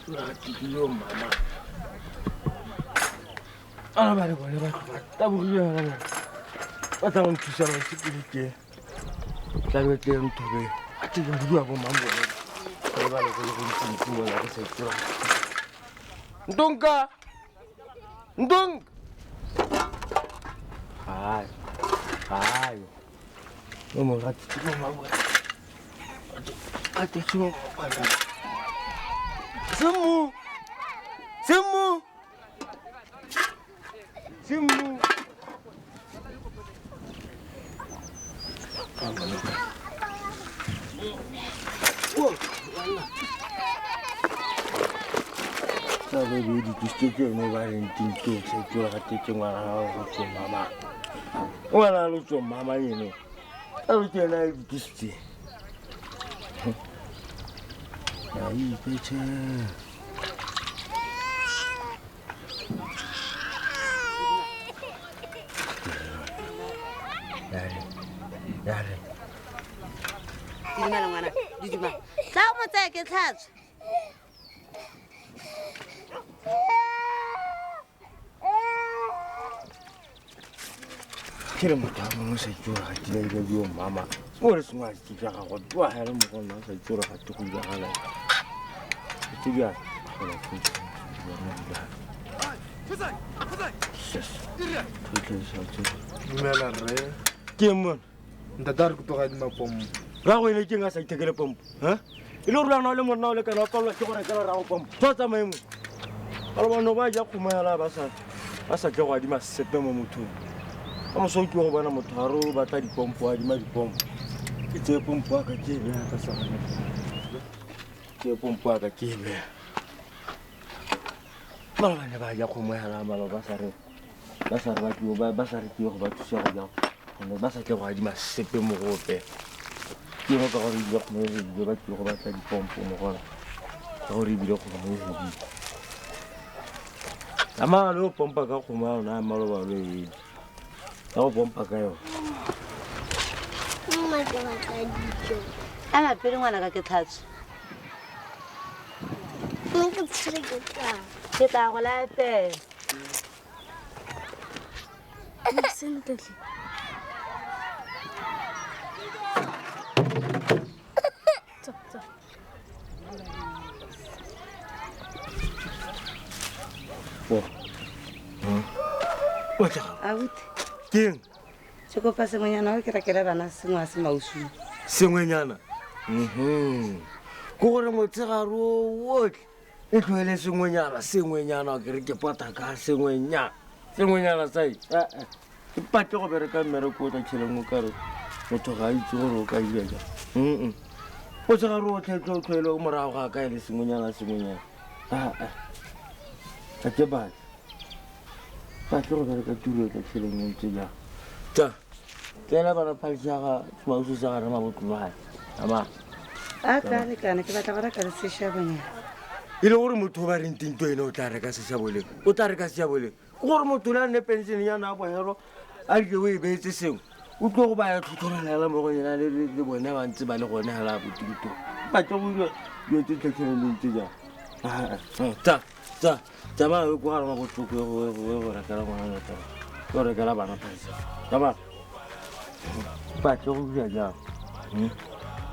Yo mama. Ana ba le bone ba ta bogile ga ba tla go thusa ba security tla be tle nthobe a tse go bua bo mambo ba le go ntse mo la go se tlo ndonga ndong hayi no mo ga tse mo mambo a te tso Semu! Semu! Semu! Sabe di distrikte no barin tinto se jo hati cuma hao so mama. Wala lu so mama ini. Alu tena distrikte. Ai peche. Yare. Dimana ngwana, didima. Tla mo tsaya ke tlhatso. Kira motho mo sa itse ga tile ile yo mama. Gore sengwa se tsa ga go twa hele mo go nna sa itse ga te go ya gala. Ke ya gala go Dumela rre. ke mo Ntate re go toga di mapompo. ra go ile ke nga sa itekele pompo ha ile o rana le monna o le kana pa ke gore ka ra go pompo tsotsa maemo ba ba no ba ja khumela ba sa ke go di masepe mo mothong a mo so go bona motho ha ro batla dipompo a di ma dipompo ke tse pompo ka ke be ka sa ke pompo ka ke be ba ba ja khumela ba ba sa re ba sa re ke go ba thusa go ja go ba sa ke go di masepe mo gope ke mo ka gore di go mo di ba ke go batla dipompo mo gona ka gore di go mo di ama lo pompa ka khuma na malo ba lo yi ta go pompa ka yo Mama ke batla dijo. Ama pele ngwana ka ke tlhatso. Nna ke tsere ke tla. Ke tla go lape. Sentle. What's Out. King? Se go pa sengwenyana o ke rakela bana sengwa se mausu. Sengwenyana. Go gore motsegaro wotle e tlhoele sengwenyana ke re ke pota ka sengwenyana sai ke pate go bereka mmereko o tla tšheleng o kare motho ga a itse gore o ka ile ja motsegaro o tlhoele o morago ga ka e le sengwenyana a ke batla go bereka tiro e tla tšheleng o ntse jang tsa tsela bana phalisaga semausu sa gare mabotlologae ama A ka le kana ke batla go reka se shabanya. e le gore motho o ba reng tinto ene o tla reka seshaboleng o tla reka seshaboleng ke gore motho le a nne pension ya na bohero a di o e beetse sengwe o tlo go ba ya tlhotlhorelela mo go yena le bone ba ntse ba le gone hela botuto ba tlo go dilo dilo tse tlhatlheleleng tse jang tsamaya o ko gare ma botlhoko go rekela ngwana go rekela bana phasa tsamaya ba tlo go dira jang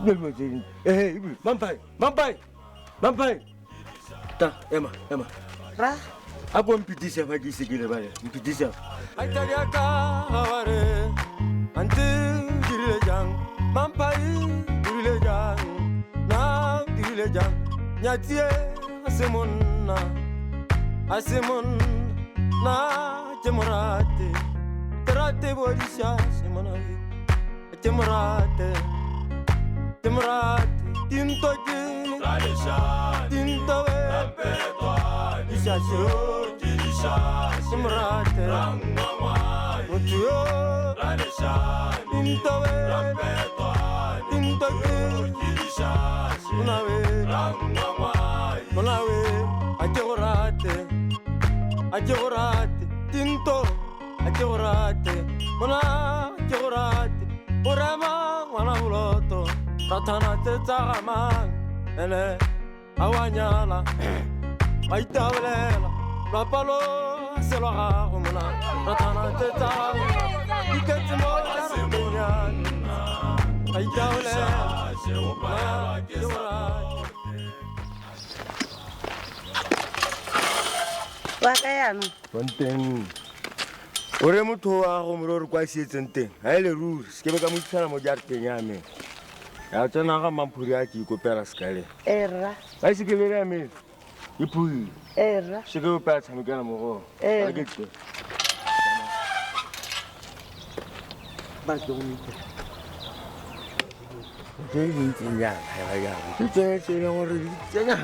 dilo tse dingwe ebile mampai ta ema Ra, a ko mpitisa fa ke sekele ba le mpitisa Aitalia kaware ante dirile jang mampai dirile jang na dirile jang nyatie asemon na temorate trate bodisha semonawi temorate tintoki tintowe disasho temorate mutuyo tintowe tintoki munawe ajorate tinto ajorate ajorate urama wana uloto ratana te tsagamang ele awanyala maitabelela lwa palo se lwa gago mona ra thana tse tsa gago iketse mo jarateng maitabelela ke go rate wa ka yaanong bonteng o re motho wa go more o re kwa sietseng teng ga e le ruri se ke be ka mo itlhela mo jarateng ya me ya tsena ga mamphuri a ke ikopela sekale rra ga ise ke bele ya mele ke phuile rra se ke opela tshamekela mogo ke dintseng jang ga jang ke tsene tse e leng gore di tsenya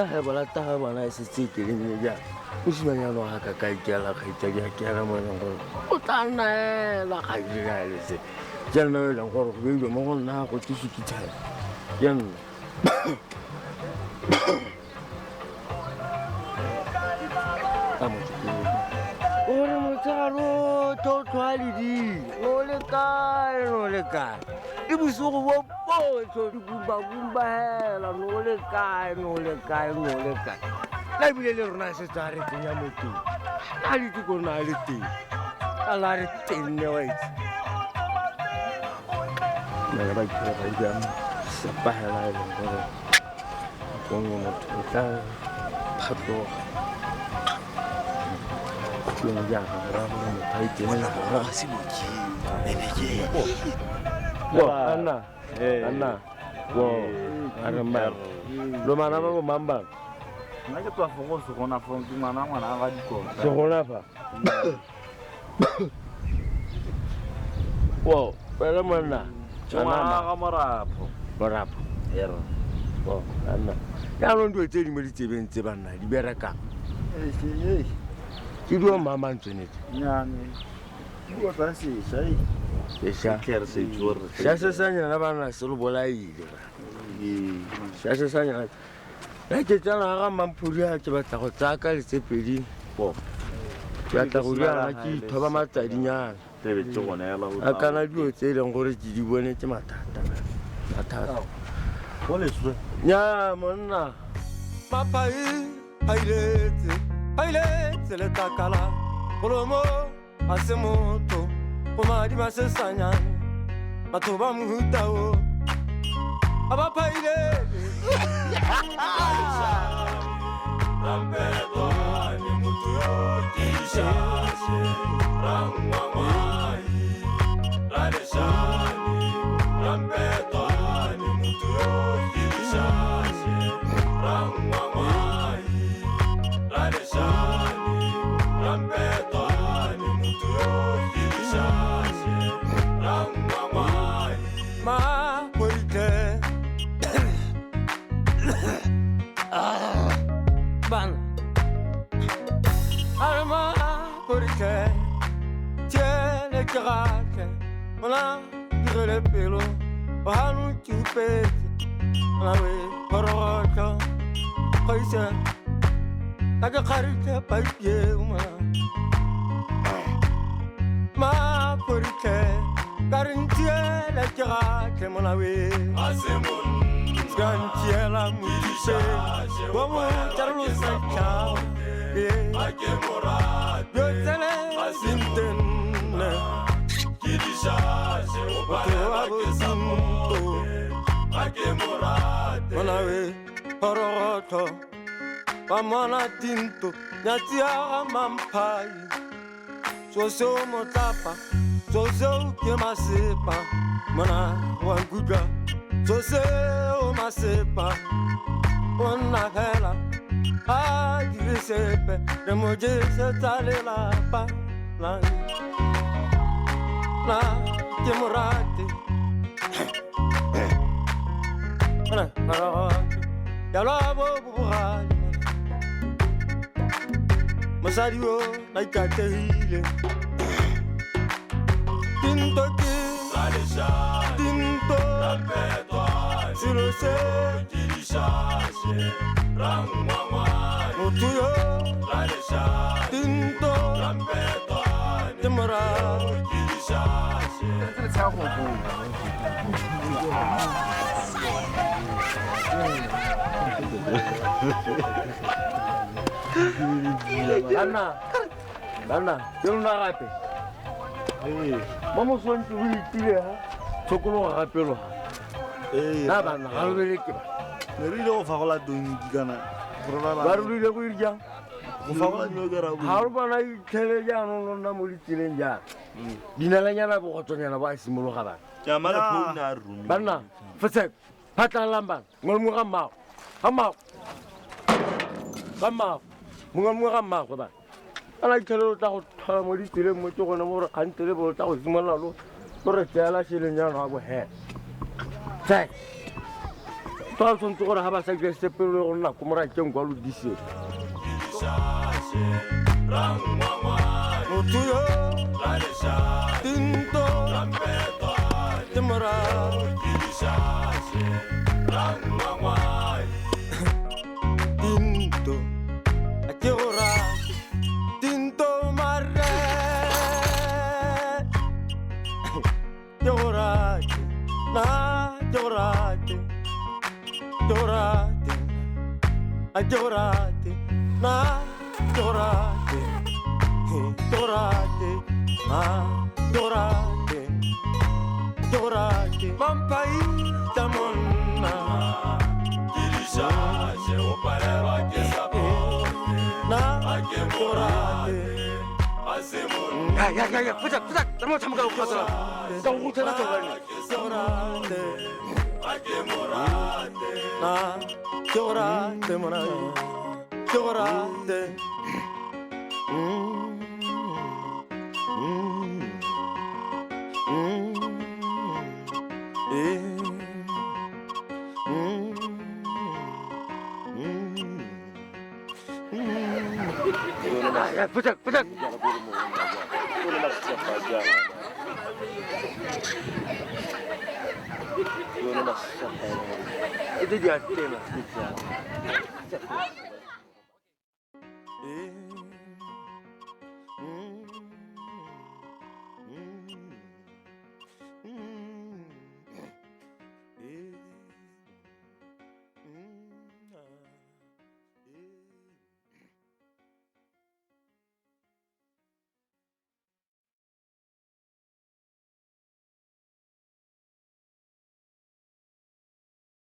geba la taga bona e setse ke leng jang o simanyano ga ka ka ikela kgaitsa di a kela mo e leng gore o tla nnaela ga diralese ke nna e leng gore go beilwe mo go nna go tiso ke thaya ke nna ore motshegaro thotlhwa ledile no le kae e bosigo bo potso di gumbagumba hela no le kae la ebile le rona se tsa re tsenya mo teng a le tiko na le teng a la re tenne wa itse mane ba ikela ba jam sa pa hela e leng gore tsongo motho o tla phatloga ke ne ja ga mo motho a itsenela ga se boki Anna, wo, aremba. Lo mana ba mamba. Nna ke tswa fogo se gona fo ke ngwana ga dikolo. Se gona fa. Wo, pele monna. Tswana ga morapo. Morapo. Ero. Wo, Anna. Ya no ndo tse di mo di tsebeng tse banna di bereka. Ke do mama ntsenetse. Nyane. Go tsa se sai. Esa Kere se jor. Ya se sanya na bana se lo bolaile. Ya se sanya. La ke tsana ga mamphuri a ke batla go tsaka le tsepedi. Po. Ke batla go dira ke thoba matsadinyana. Tebe tse gona ya la go. A kana dio tse e leng gore ke di bone ke mathata. Go le swe. Nya monna. Papai hailetse le takala golomo a se motho go madi ma se sanyane batho ba mohutao a ba phaile rampeto ni motho yo kishashe rangwangwai radeshani rampeto ni motho yo kishashe rangwangwai radeshani rampeto ni motho yo kishashe rangwangwai ma poite ban arma poite tiene karate mona dire pelo hanu chupete nawe porota kaisa aga kharite paye ma poite karintiela karate mona we asemun gantiela mutise como charlo sacha ake morad yotele asintenne kidishashe opake samonto ake morad mona we poroto pamana tinto nyatia mampai soso motapa soso ke masepa mona wanguga soso masepa ona hela a disepe de moje se tale la pa la ke morate ana ya la bo buhani masadio na ikatehile tinto ki tinto silo se kilishashe rangwangwai mutuyo tinto Timora. Banna, yo na gape. Mo swantse o itile ha. Tshokolo ga gape lo. Na banna ga lo bele ke ba. Ne re ile go fagola donki kana. Ba re ile go irja. Go fagola dilo ke ra go. Ha re bana itlhele jaanong lo nna mo ditseleng jang. Dinalanyana bo go tsonyana ba simologa bana. Ya mara phone a room. Banna, fetsek, phatlalang bana. Ngolmo ga mmago. Ga mmago. Ga mmago. Mongwe ga mmago bana. Ana itlhele o tla go tlhola mo ditseleng mo ke gone mo re kgantele bo tla go simolola lo re tseela seleng jaanong ga bo he. Tsek. Twa tshwanetse gore ga ba sa ke sepele go nna ko morakeng kwa lodiseng. Motho yo Tinto Timora Tinto Atiora Tinto Mare Tiorate Na Tiorate Tiorate Atiorate Na Tiorate Tiorate Dorate, Dorate, Mampai, Tamona, Kirisha, Opera, Na, Dorate, Asimon. Ya, puja, terima kasih kamu kasih. Kau udah nak coba ni. Dorate, Akemorate, Na, Dorate, mana, Dorate. Ya, putar. Itu dia tema.